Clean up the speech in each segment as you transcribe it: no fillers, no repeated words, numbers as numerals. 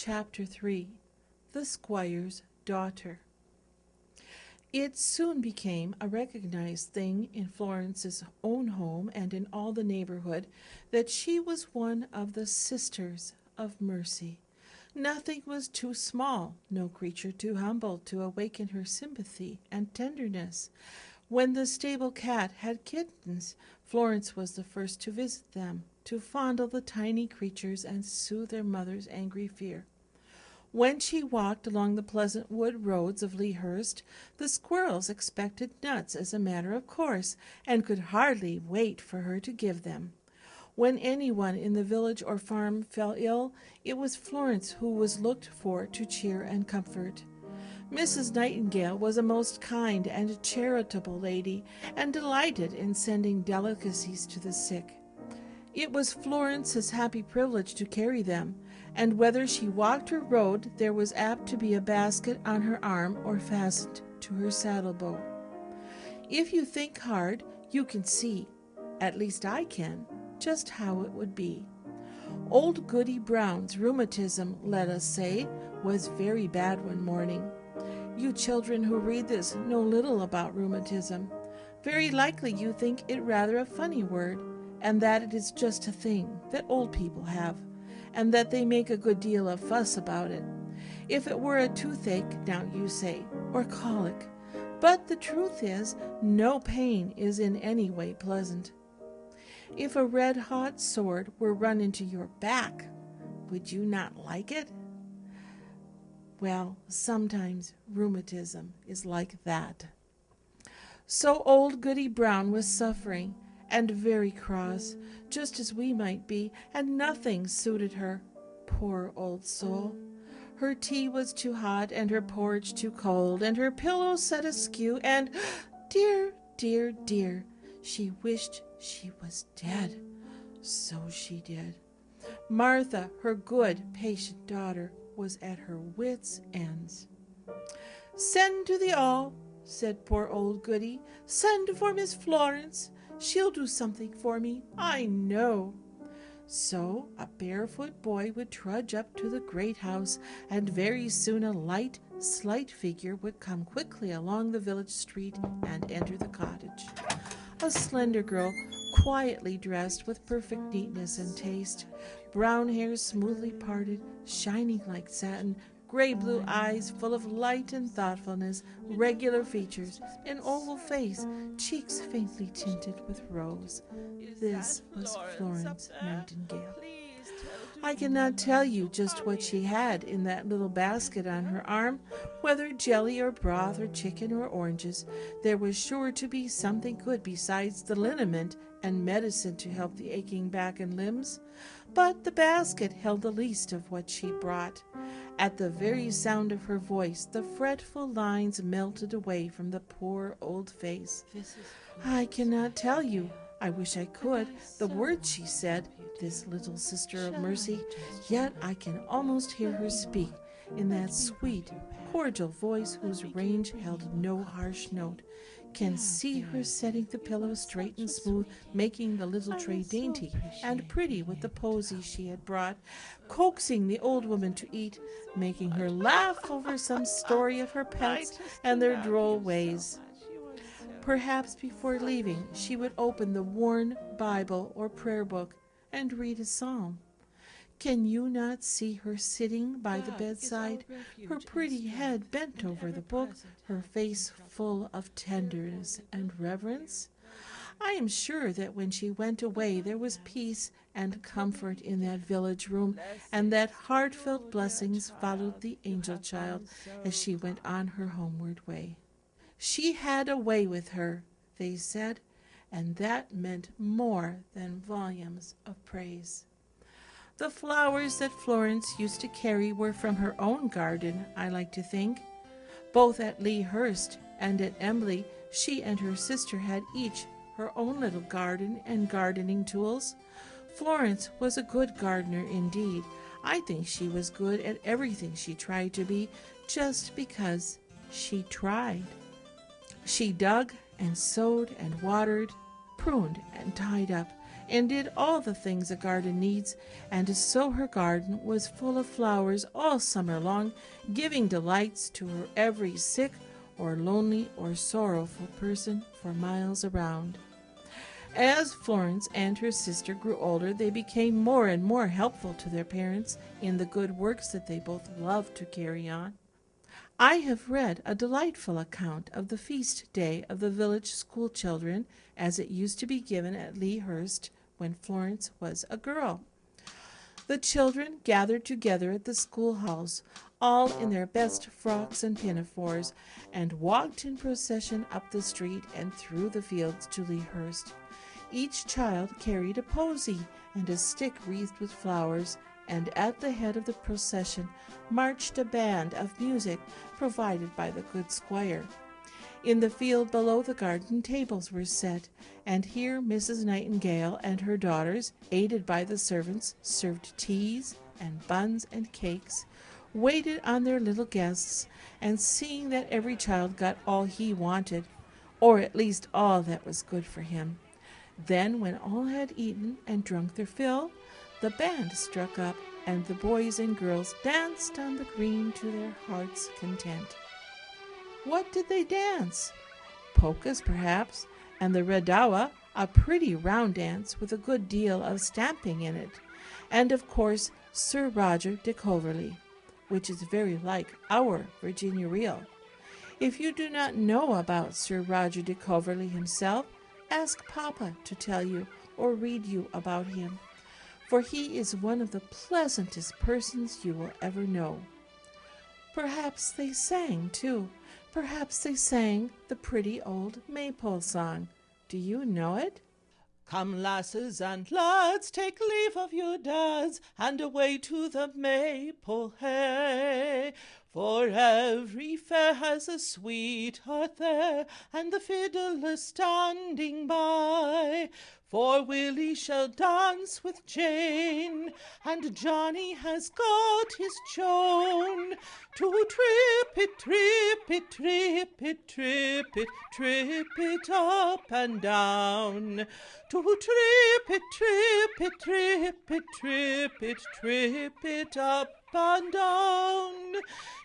Chapter 3 The Squire's Daughter. It soon became a recognized thing in Florence's own home and in all the neighborhood that she was one of the Sisters of Mercy. Nothing was too small, no creature too humble to awaken her sympathy and tenderness. When the stable cat had kittens, Florence was the first to visit them, to fondle the tiny creatures and soothe their mother's angry fear. When she walked along the pleasant wood roads of Lea Hurst, the squirrels expected nuts as a matter of course, and could hardly wait for her to give them. When anyone in the village or farm fell ill, it was Florence who was looked for to cheer and comfort. Mrs. Nightingale was a most kind and charitable lady, and delighted in sending delicacies to the sick. It was Florence's happy privilege to carry them, and whether she walked or rode, there was apt to be a basket on her arm or fastened to her saddle-bow. If you think hard, you can see, at least I can, just how it would be. Old Goody Brown's rheumatism, let us say, was very bad one morning. You children who read this know little about rheumatism. Very likely you think it rather a funny word, and that it is just a thing that old people have, and that they make a good deal of fuss about it. If it were a toothache, now you say, or colic. But the truth is, no pain is in any way pleasant. If a red-hot sword were run into your back, would you not like it? Well, sometimes rheumatism is like that. So old Goody Brown was suffering, and very cross, just as we might be, and nothing suited her. Poor old soul! Her tea was too hot, and her porridge too cold, and her pillow set askew, and, dear, dear, dear, she wished she was dead. So she did. Martha, her good, patient daughter, was at her wits' ends. "Send to the All," said poor old Goody. "Send for Miss Florence. She'll do something for me, I know." So a barefoot boy would trudge up to the great house, and very soon a light, slight figure would come quickly along the village street and enter the cottage. A slender girl, quietly dressed with perfect neatness and taste, brown hair smoothly parted, shining like satin, gray-blue eyes full of light and thoughtfulness, regular features, an oval face, cheeks faintly tinted with rose. This was Florence Nightingale. I cannot tell you just what she had in that little basket on her arm, whether jelly or broth or chicken or oranges. There was sure to be something good besides the liniment and medicine to help the aching back and limbs. But the basket held the least of what she brought. At the very sound of her voice, the fretful lines melted away from the poor old face. I cannot tell you, I wish I could, the words she said, this little Sister of Mercy, yet I can almost hear her speak in that sweet, cordial voice whose range held no harsh note. Can see her setting the pillow straight and smooth, making the little tray dainty and pretty with the posies she had brought, coaxing the old woman to eat, making her laugh over some story of her pets and their droll ways. Perhaps before leaving she would open the worn Bible or prayer book and read a psalm. Can you not see her sitting by the bedside, her pretty head bent over the book, her face full of tenderness and reverence? I am sure that when she went away there was peace and comfort in that village room, and that heartfelt blessings followed the angel child as she went on her homeward way. She had a way with her, they said, and that meant more than volumes of praise. The flowers that Florence used to carry were from her own garden, I like to think. Both at Lea Hurst and at Embley, she and her sister had each her own little garden and gardening tools. Florence was a good gardener indeed. I think she was good at everything she tried to be, just because she tried. She dug and sowed and watered, pruned and tied up, and did all the things a garden needs, and so her garden was full of flowers all summer long, giving delights to her every sick or lonely or sorrowful person for miles around. As Florence and her sister grew older, they became more and more helpful to their parents in the good works that they both loved to carry on. I have read a delightful account of the feast day of the village school children as it used to be given at Lea Hurst when Florence was a girl. The children gathered together at the schoolhouse, all in their best frocks and pinafores, and walked in procession up the street and through the fields to Lea Hurst. Each child carried a posy and a stick wreathed with flowers, and at the head of the procession marched a band of music provided by the good squire. In the field below the garden tables were set, and here Mrs. Nightingale and her daughters, aided by the servants, served teas and buns and cakes, waited on their little guests, and seeing that every child got all he wanted, or at least all that was good for him. Then, when all had eaten and drunk their fill, the band struck up, and the boys and girls danced on the green to their hearts' content. What did they dance? Polkas, perhaps, and the redowa, a pretty round dance with a good deal of stamping in it, and of course Sir Roger de Coverley, which is very like our Virginia reel. If you do not know about Sir Roger de Coverley himself, ask Papa to tell you or read you about him, for he is one of the pleasantest persons you will ever know. Perhaps they sang, too. Perhaps they sang the pretty old Maypole song. Do you know it? Come, lasses and lads, take leave of your dads, and away to the Maypole, hey! For every fair has a sweetheart there, and the fiddler standing by. For Willie shall dance with Jane, and Johnny has got his Joan. To trip it, trip it, trip it, trip it, trip it up and down. To trip it, trip it, trip it, trip it, trip it up and down.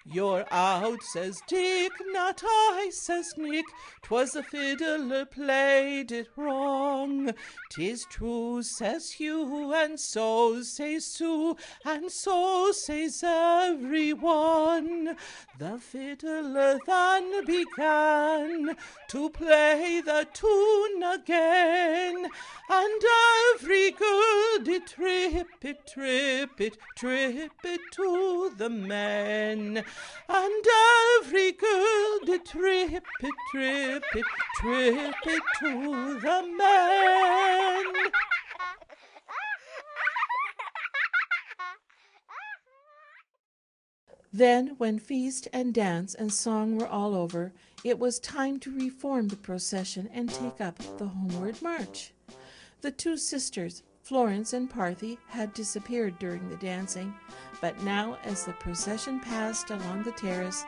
You're out, says Dick, not I, says Nick. 'Twas the fiddler played it wrong. 'Tis true, says Hugh, and so says Sue, and so says everyone. The fiddler then began to play the tune again, and every girl did trip it, trip it, trip it to the men. And every girl did trip it, trip it, trip it to the men. Then, when feast and dance and song were all over, it was time to reform the procession and take up the homeward march. The two sisters, Florence and Parthy, had disappeared during the dancing, but now, as the procession passed along the terrace,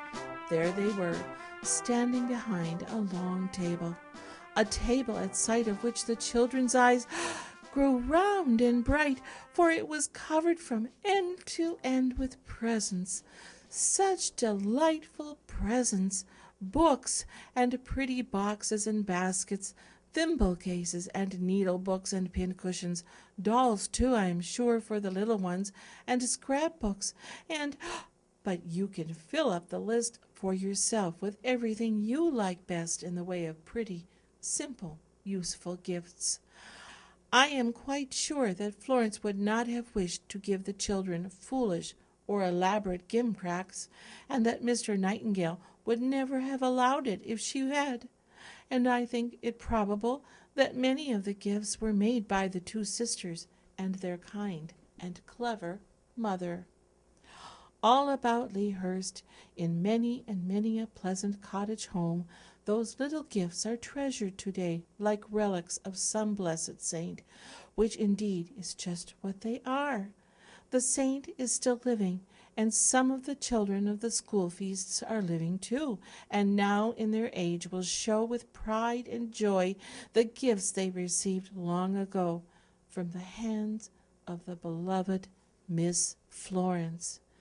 there they were, standing behind a long table, a table at sight of which the children's eyes grew round and bright, for it was covered from end to end with presents, such delightful presents, books and pretty boxes and baskets, thimble cases and needle books and pincushions, dolls too, I am sure, for the little ones, and scrapbooks, but you can fill up the list for yourself with everything you like best in the way of pretty, simple, useful gifts. I am quite sure that Florence would not have wished to give the children foolish or elaborate gimcracks, and that Mr. Nightingale would never have allowed it if she had. And I think it probable that many of the gifts were made by the two sisters and their kind and clever mother. All about Lea Hurst, in many and many a pleasant cottage home, those little gifts are treasured today like relics of some blessed saint, which indeed is just what they are. The saint is still living, and some of the children of the school feasts are living too, and now in their age will show with pride and joy the gifts they received long ago, from the hands of the beloved Miss Florence.